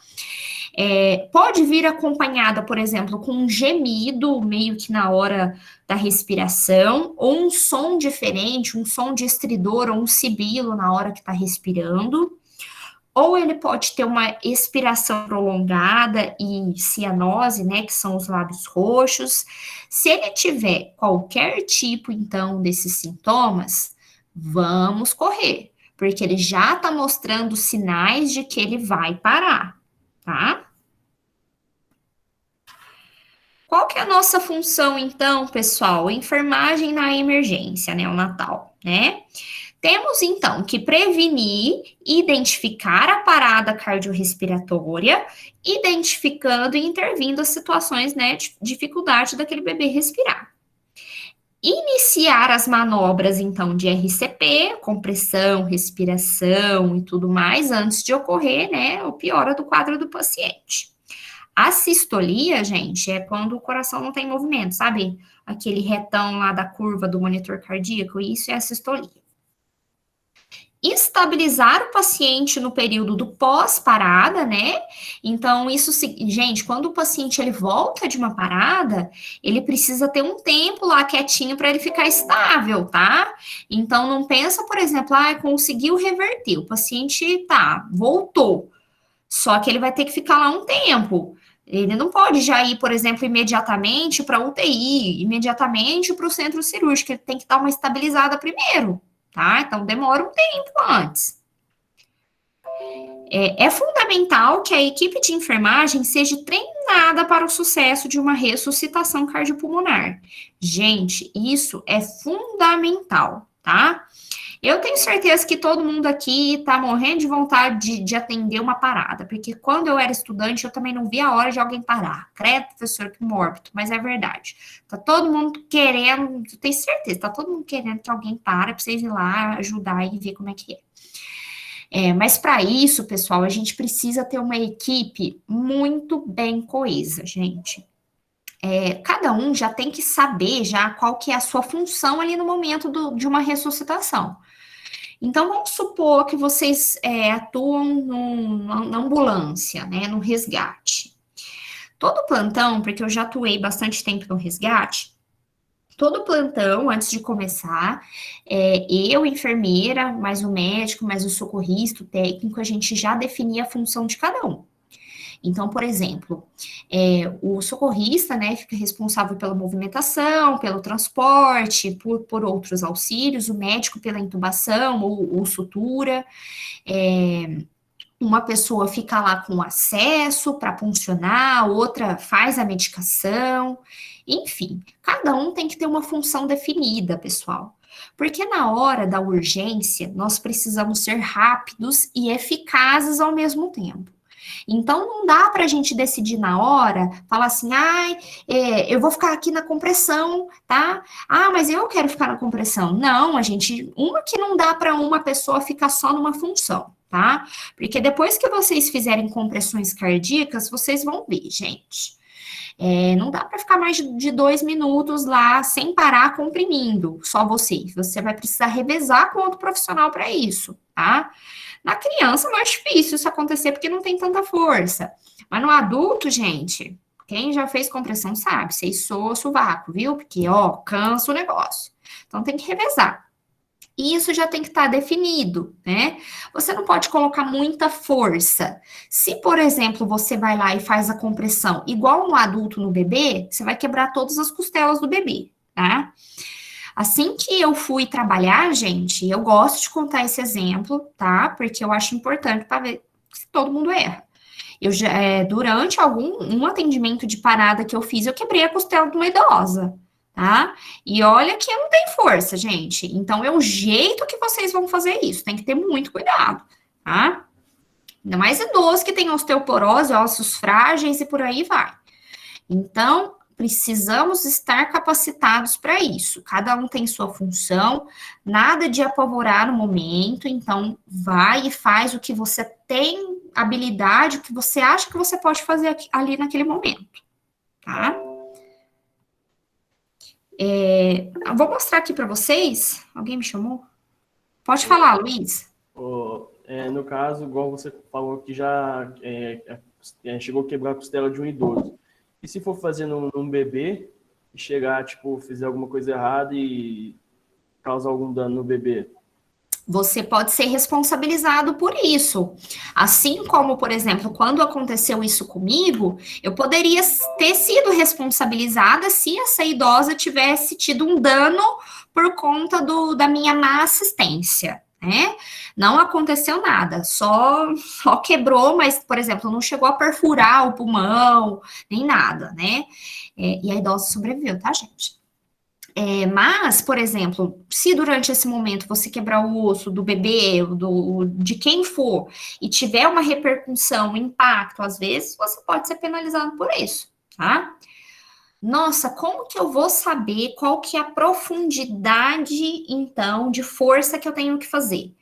Pode vir acompanhada, por exemplo, com um gemido, meio que na hora da respiração, ou um som diferente, um som de estridor ou um sibilo na hora que está respirando. Ou ele pode ter uma expiração prolongada e cianose, né, que são os lábios roxos. Se ele tiver qualquer tipo, então, desses sintomas, vamos correr, porque ele já está mostrando sinais de que ele vai parar, tá? Qual que é a nossa função, então, pessoal? Enfermagem na emergência neonatal, né? Temos, então, que prevenir e identificar a parada cardiorrespiratória, identificando e intervindo as situações, né, de dificuldade daquele bebê respirar. Iniciar as manobras, então, de RCP, compressão, respiração e tudo mais, antes de ocorrer, né, a piora do quadro do paciente. A sistolia, gente, é quando o coração não tem movimento, sabe? Aquele retão lá da curva do monitor cardíaco, isso é a sistolia. Estabilizar o paciente no período do pós-parada, né? Então, isso, gente, quando o paciente ele volta de uma parada, ele precisa ter um tempo lá quietinho para ele ficar estável, tá? Então, não pensa, por exemplo, conseguiu reverter, o paciente voltou. Só que ele vai ter que ficar lá um tempo. Ele não pode já ir, por exemplo, imediatamente para a UTI, imediatamente para o centro cirúrgico, ele tem que dar uma estabilizada primeiro, tá? Então, demora um tempo antes. É fundamental que a equipe de enfermagem seja treinada para o sucesso de uma ressuscitação cardiopulmonar. Gente, isso é fundamental, tá? Eu tenho certeza que todo mundo aqui tá morrendo de vontade de atender uma parada, porque quando eu era estudante, eu também não via a hora de alguém parar. Credo, professor, que mórbido, mas é verdade. Tá todo mundo querendo, eu tenho certeza, tá todo mundo querendo que alguém pare pra vocês ir lá ajudar e ver como é que é. Mas para isso, pessoal, a gente precisa ter uma equipe muito bem coesa, gente. Cada um já tem que saber já qual que é a sua função ali no momento de uma ressuscitação. Então, vamos supor que vocês atuam na ambulância, né, no resgate. Todo plantão, porque eu já atuei bastante tempo no resgate, todo plantão, antes de começar, eu, enfermeira, mais o médico, mais o socorrista, o técnico, a gente já definia a função de cada um. Então, por exemplo, o socorrista, né, fica responsável pela movimentação, pelo transporte, por outros auxílios, o médico pela intubação ou sutura, uma pessoa fica lá com acesso para puncionar, outra faz a medicação, enfim, cada um tem que ter uma função definida, pessoal. Porque na hora da urgência, nós precisamos ser rápidos e eficazes ao mesmo tempo. Então, não dá para a gente decidir na hora, falar assim, eu vou ficar aqui na compressão, tá? Mas eu quero ficar na compressão. Não, uma que não dá para uma pessoa ficar só numa função, tá? Porque depois que vocês fizerem compressões cardíacas, vocês vão ver, gente. Não dá para ficar mais de 2 minutos lá sem parar comprimindo, só você. Você vai precisar revezar com outro profissional para isso, tá? Na criança é mais difícil isso acontecer porque não tem tanta força. Mas no adulto, gente, quem já fez compressão sabe, você içou o sovaco, viu? Porque, cansa o negócio. Então tem que revezar. E isso já tem que estar definido, né? Você não pode colocar muita força. Se, por exemplo, você vai lá e faz a compressão igual no adulto no bebê, você vai quebrar todas as costelas do bebê, tá? Assim que eu fui trabalhar, gente, eu gosto de contar esse exemplo, tá? Porque eu acho importante para ver se todo mundo erra. Durante um atendimento de parada que eu fiz, eu quebrei a costela de uma idosa, tá? E olha que eu não tenho força, gente. Então, é o jeito que vocês vão fazer isso. Tem que ter muito cuidado, tá? Ainda mais idoso que tem osteoporose, ossos frágeis e por aí vai. Então, precisamos estar capacitados para isso. Cada um tem sua função, nada de apavorar no momento. Então, vai e faz o que você tem habilidade, o que você acha que você pode fazer ali naquele momento, tá? Vou mostrar aqui para vocês. Alguém me chamou? Pode falar, Luiz. No caso, igual você falou que já chegou a quebrar a costela de um idoso. E se for fazer num bebê e chegar, fizer alguma coisa errada e causar algum dano no bebê? Você pode ser responsabilizado por isso. Assim como, por exemplo, quando aconteceu isso comigo, eu poderia ter sido responsabilizada se essa idosa tivesse tido um dano por conta da minha má assistência, né? Não aconteceu nada, só quebrou, mas, por exemplo, não chegou a perfurar o pulmão, nem nada, né? E a idosa sobreviveu, tá, gente? Mas, por exemplo, se durante esse momento você quebrar o osso do bebê, de quem for, e tiver uma repercussão, um impacto, às vezes, você pode ser penalizado por isso, tá? Nossa, como que eu vou saber qual que é a profundidade, então, de força que eu tenho que fazer?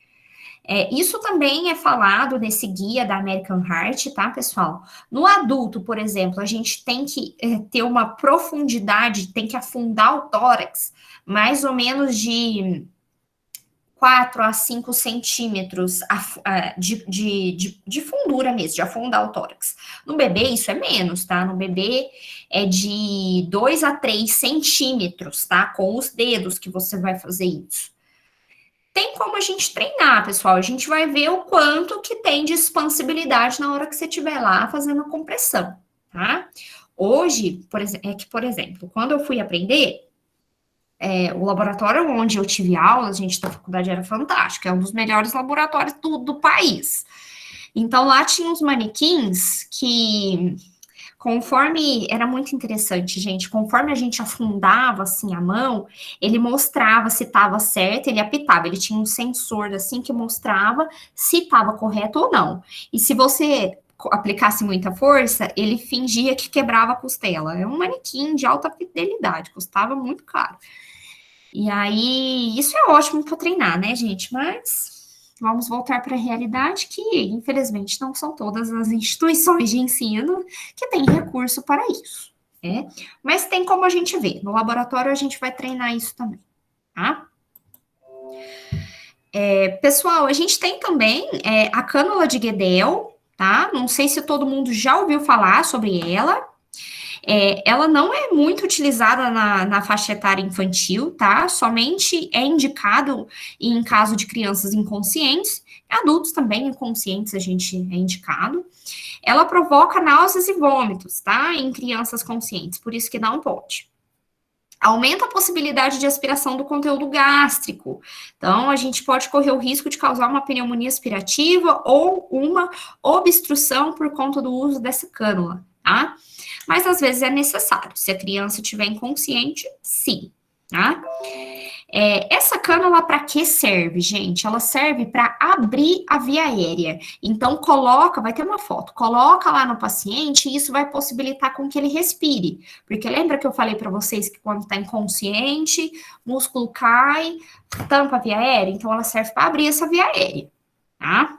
Isso também é falado nesse guia da American Heart, tá, pessoal? No adulto, por exemplo, a gente tem que ter uma profundidade, tem que afundar o tórax, mais ou menos de 4 a 5 centímetros de fundura mesmo, de afundar o tórax. No bebê, isso é menos, tá? No bebê é de 2 a 3 centímetros, tá? Com os dedos que você vai fazer isso. Tem como a gente treinar, pessoal. A gente vai ver o quanto que tem de expansibilidade na hora que você estiver lá fazendo a compressão, tá? Hoje, por exemplo, quando eu fui aprender, o laboratório onde eu tive aula, gente, da faculdade era fantástico, é um dos melhores laboratórios do país. Então, lá tinha uns manequins que, conforme, era muito interessante, gente, conforme a gente afundava, assim, a mão, ele mostrava se estava certo, ele apitava, ele tinha um sensor, assim, que mostrava se estava correto ou não. E se você aplicasse muita força, ele fingia que quebrava a costela. É um manequim de alta fidelidade, custava muito caro. E aí, isso é ótimo para treinar, né, gente? Mas vamos voltar para a realidade que, infelizmente, não são todas as instituições de ensino que têm recurso para isso, né? Mas tem como a gente ver. No laboratório, a gente vai treinar isso também, tá? Pessoal, a gente tem também a cânula de Guedel, tá? Não sei se todo mundo já ouviu falar sobre ela. Ela não é muito utilizada na faixa etária infantil, tá? Somente é indicado em caso de crianças inconscientes, adultos também inconscientes a gente é indicado. Ela provoca náuseas e vômitos, tá? Em crianças conscientes, por isso que não pode. Aumenta a possibilidade de aspiração do conteúdo gástrico. Então, a gente pode correr o risco de causar uma pneumonia aspirativa ou uma obstrução por conta do uso dessa cânula, tá? Mas às vezes é necessário. Se a criança estiver inconsciente, sim, tá? Essa cânula para que serve, gente? Ela serve para abrir a via aérea. Então, vai ter uma foto, coloca lá no paciente e isso vai possibilitar com que ele respire. Porque lembra que eu falei para vocês que quando está inconsciente, o músculo cai, tampa a via aérea? Então, ela serve para abrir essa via aérea, tá?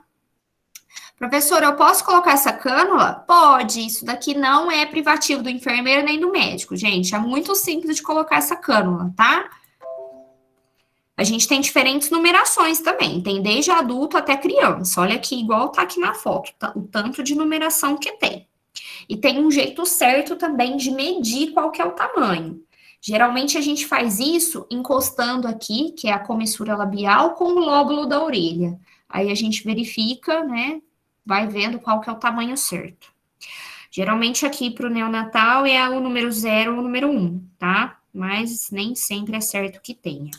Professora, eu posso colocar essa cânula? Pode, isso daqui não é privativo do enfermeiro nem do médico, gente. É muito simples de colocar essa cânula, tá? A gente tem diferentes numerações também, tem desde adulto até criança. Olha aqui, igual tá aqui na foto, o tanto de numeração que tem. E tem um jeito certo também de medir qual que é o tamanho. Geralmente a gente faz isso encostando aqui, que é a comissura labial, com o lóbulo da orelha. Aí a gente verifica, né? Vai vendo qual que é o tamanho certo. Geralmente aqui para o neonatal é o número 0 ou o número 1, tá? Mas nem sempre é certo que tenha.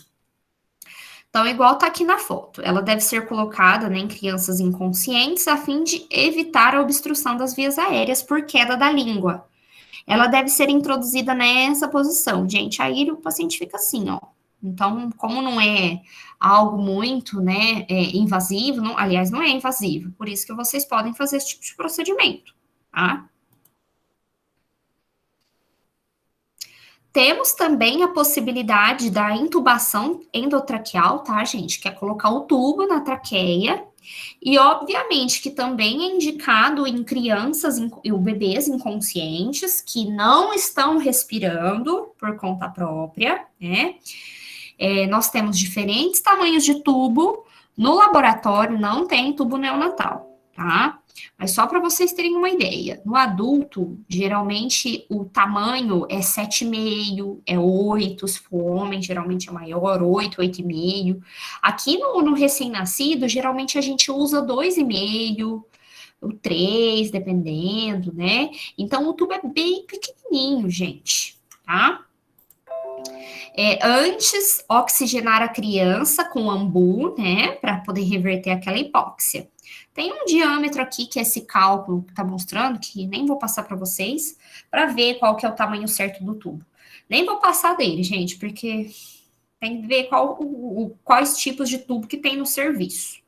Então, igual tá aqui na foto, ela deve ser colocada, né, em crianças inconscientes a fim de evitar a obstrução das vias aéreas por queda da língua. Ela deve ser introduzida nessa posição, gente. Aí o paciente fica assim, ó. Então, como não é algo muito, né, invasivo, não, aliás, não é invasivo, por isso que vocês podem fazer esse tipo de procedimento, tá? Temos também a possibilidade da intubação endotraqueal, tá, gente? Que é colocar o tubo na traqueia. E, obviamente, que também é indicado em crianças e bebês inconscientes que não estão respirando por conta própria, né? Nós temos diferentes tamanhos de tubo. No laboratório não tem tubo neonatal, tá? Mas só para vocês terem uma ideia, no adulto, geralmente o tamanho é 7,5, é 8, se for homem, geralmente é maior, 8, 8,5. Aqui no recém-nascido, geralmente a gente usa 2,5, o 3, dependendo, né? Então, o tubo é bem pequenininho, gente, tá? Antes, oxigenar a criança com ambu, né, para poder reverter aquela hipóxia. Tem um diâmetro aqui, que é esse cálculo que está mostrando, que nem vou passar para vocês, para ver qual que é o tamanho certo do tubo. Nem vou passar dele, gente, porque tem que ver quais tipos de tubo que tem no serviço.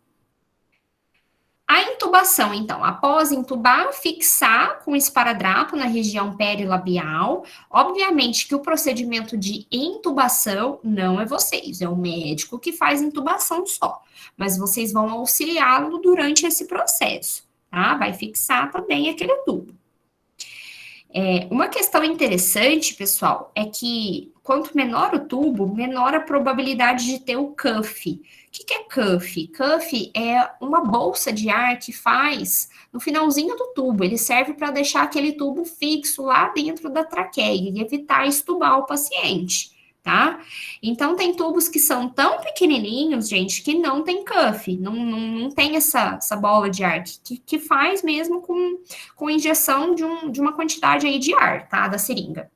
A intubação, então, após intubar, fixar com esparadrapo na região perilabial. Obviamente que o procedimento de intubação não é vocês, é o médico que faz intubação só, mas vocês vão auxiliá-lo durante esse processo, tá? Vai fixar também aquele tubo. Uma questão interessante, pessoal, é que quanto menor o tubo, menor a probabilidade de ter o cuff. O que é cuff? Cuff é uma bolsa de ar que faz no finalzinho do tubo. Ele serve para deixar aquele tubo fixo lá dentro da traqueia e evitar estubar o paciente, tá? Então, tem tubos que são tão pequenininhos, gente, que não tem cuff, não tem essa bola de ar, que faz mesmo com injeção de uma quantidade aí de ar, tá? Da seringa.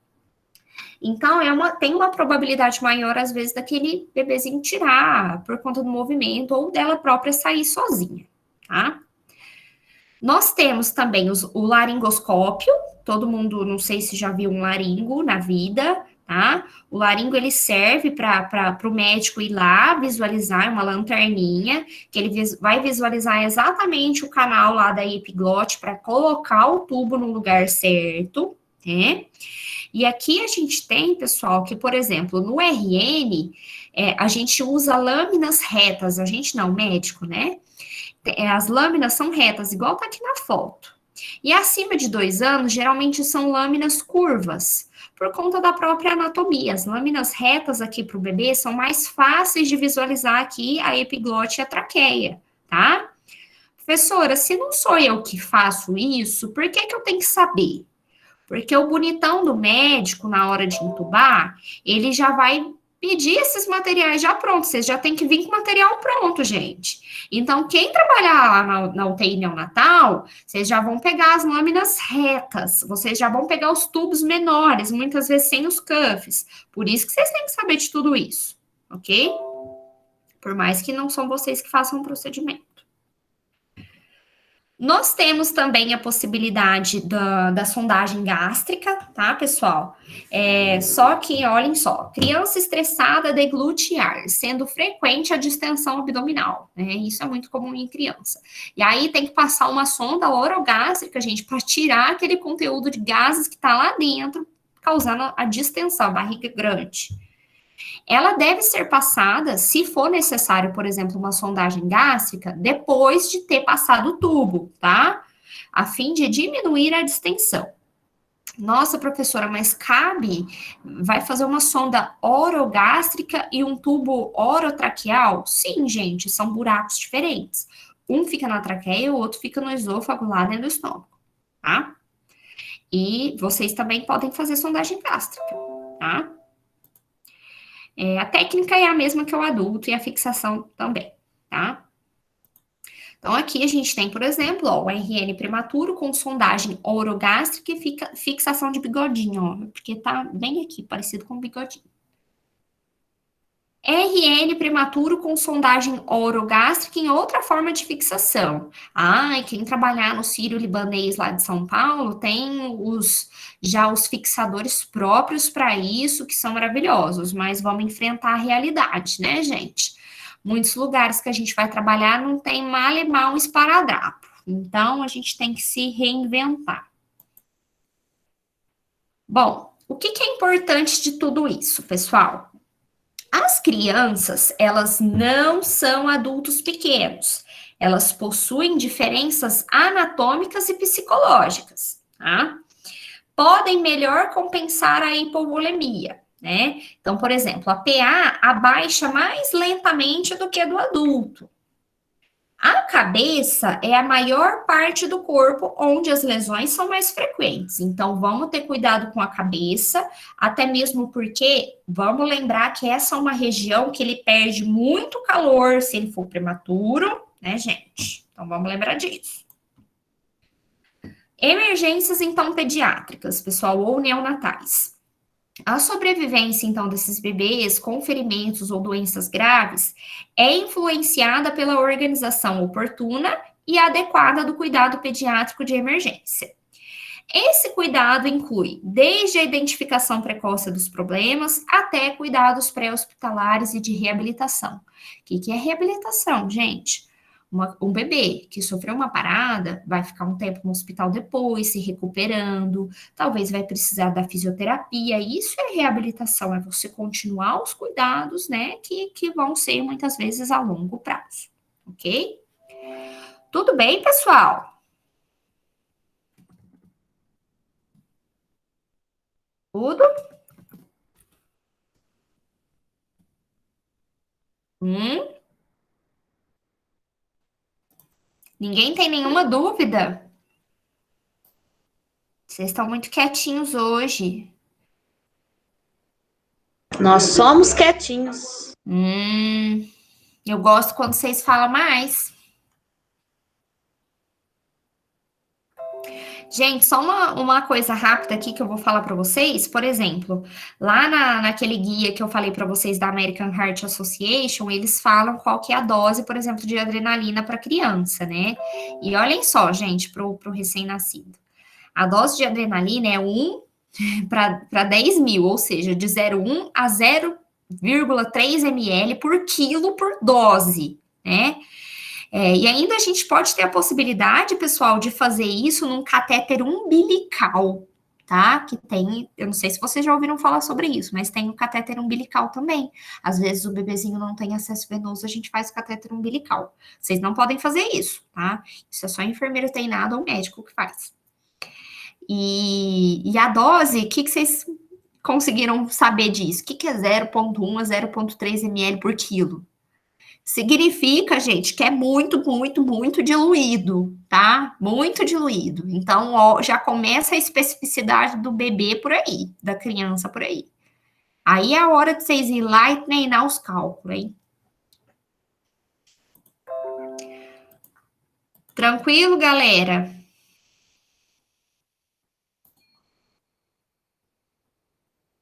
Então, tem uma probabilidade maior, às vezes, daquele bebezinho tirar por conta do movimento ou dela própria sair sozinha, tá? Nós temos também o laringoscópio, todo mundo, não sei se já viu um laringo na vida, tá? O laringo, ele serve para o médico ir lá visualizar uma lanterninha, que ele vai visualizar exatamente o canal lá da epiglote para colocar o tubo no lugar certo, né? E aqui a gente tem, pessoal, que, por exemplo, no RN, a gente usa lâminas retas, a gente não, médico, né? As lâminas são retas, igual tá aqui na foto. E acima de 2 anos, geralmente são lâminas curvas, por conta da própria anatomia. As lâminas retas aqui para o bebê são mais fáceis de visualizar aqui a epiglote e a traqueia, tá? Professora, se não sou eu que faço isso, por que eu tenho que saber? Porque o bonitão do médico, na hora de entubar, ele já vai pedir esses materiais já prontos. Vocês já tem que vir com o material pronto, gente. Então, quem trabalhar lá na UTI neonatal, vocês já vão pegar as lâminas retas, vocês já vão pegar os tubos menores, muitas vezes sem os cuffs. Por isso que vocês têm que saber de tudo isso, ok? Por mais que não são vocês que façam o procedimento. Nós temos também a possibilidade da sondagem gástrica, tá, pessoal? Só que, olhem só, criança estressada deglute ar, sendo frequente a distensão abdominal, né? Isso é muito comum em criança. E aí tem que passar uma sonda orogástrica, gente, para tirar aquele conteúdo de gases que tá lá dentro, causando a distensão, a barriga grande. Ela deve ser passada, se for necessário, por exemplo, uma sondagem gástrica, depois de ter passado o tubo, tá? A fim de diminuir a distensão. Nossa, professora, mas vai fazer uma sonda orogástrica e um tubo orotraqueal? Sim, gente, são buracos diferentes. Um fica na traqueia e o outro fica no esôfago, lá dentro do estômago, tá? E vocês também podem fazer sondagem gástrica, tá? A técnica é a mesma que o adulto e a fixação também, tá? Então, aqui a gente tem, por exemplo, ó, o RN prematuro com sondagem orogástrica e fixação de bigodinho, ó, porque tá bem aqui, parecido com bigodinho. RN prematuro com sondagem orogástrica em outra forma de fixação. E quem trabalhar no Sírio-Libanês lá de São Paulo tem já os fixadores próprios para isso, que são maravilhosos, mas vamos enfrentar a realidade, né, gente? Muitos lugares que a gente vai trabalhar não tem mal e mal um esparadrapo. Então, a gente tem que se reinventar. Bom, o que é importante de tudo isso, pessoal? As crianças, elas não são adultos pequenos. Elas possuem diferenças anatômicas e psicológicas, tá? Podem melhor compensar a hipovolemia, né? Então, por exemplo, a PA abaixa mais lentamente do que a do adulto. A cabeça é a maior parte do corpo onde as lesões são mais frequentes. Então, vamos ter cuidado com a cabeça, até mesmo porque vamos lembrar que essa é uma região que ele perde muito calor se ele for prematuro, né, gente? Então, vamos lembrar disso. Emergências, então, pediátricas, pessoal, ou neonatais. A sobrevivência, então, desses bebês com ferimentos ou doenças graves é influenciada pela organização oportuna e adequada do cuidado pediátrico de emergência. Esse cuidado inclui desde a identificação precoce dos problemas até cuidados pré-hospitalares e de reabilitação. O que é reabilitação, gente? Um bebê que sofreu uma parada vai ficar um tempo no hospital depois, se recuperando, talvez vai precisar da fisioterapia. Isso é reabilitação, é você continuar os cuidados, né, que vão ser muitas vezes a longo prazo, ok? Tudo bem, pessoal? Tudo? Ninguém tem nenhuma dúvida? Vocês estão muito quietinhos hoje. Nós somos quietinhos. Eu gosto quando vocês falam mais. Gente, só uma coisa rápida aqui que eu vou falar para vocês. Por exemplo, lá naquele guia que eu falei para vocês da American Heart Association, eles falam qual que é a dose, por exemplo, de adrenalina para criança, né? E olhem só, gente, pro recém-nascido. A dose de adrenalina é 1 para 10 mil, ou seja, de 0,1 a 0,3 ml por quilo por dose, né? E ainda a gente pode ter a possibilidade, pessoal, de fazer isso num catéter umbilical, tá? Que tem, eu não sei se vocês já ouviram falar sobre isso, mas tem o catéter umbilical também. Às vezes o bebezinho não tem acesso venoso, a gente faz o catéter umbilical. Vocês não podem fazer isso, tá? Isso é só enfermeiro treinado ou médico que faz. E a dose, o que vocês conseguiram saber disso? O que é 0,1 a 0,3 ml por quilo? Significa, gente, que é muito, muito, muito diluído, tá? Muito diluído. Então, ó, já começa a especificidade do bebê por aí, da criança por aí. Aí é a hora de vocês ir lá e treinar os cálculos, hein? Tranquilo, galera?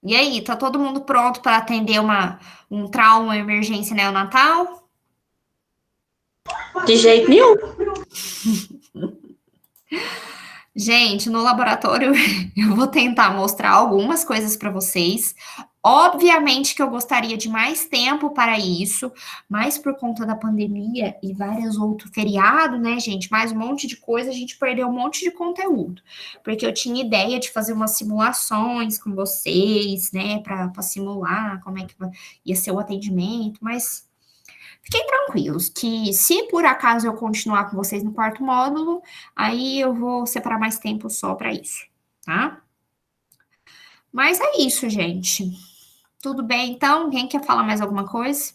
E aí, tá todo mundo pronto para atender um trauma, uma emergência neonatal? De jeito nenhum. Gente, no laboratório eu vou tentar mostrar algumas coisas para vocês. Obviamente que eu gostaria de mais tempo para isso, mas por conta da pandemia e vários outros feriados, né, gente, mais um monte de coisa, a gente perdeu um monte de conteúdo. Porque eu tinha ideia de fazer umas simulações com vocês, né, para simular como é que ia ser o atendimento, mas fiquem tranquilos, que se por acaso eu continuar com vocês no quarto módulo, aí eu vou separar mais tempo só para isso, tá? Mas é isso, gente. Tudo bem, então? Alguém quer falar mais alguma coisa?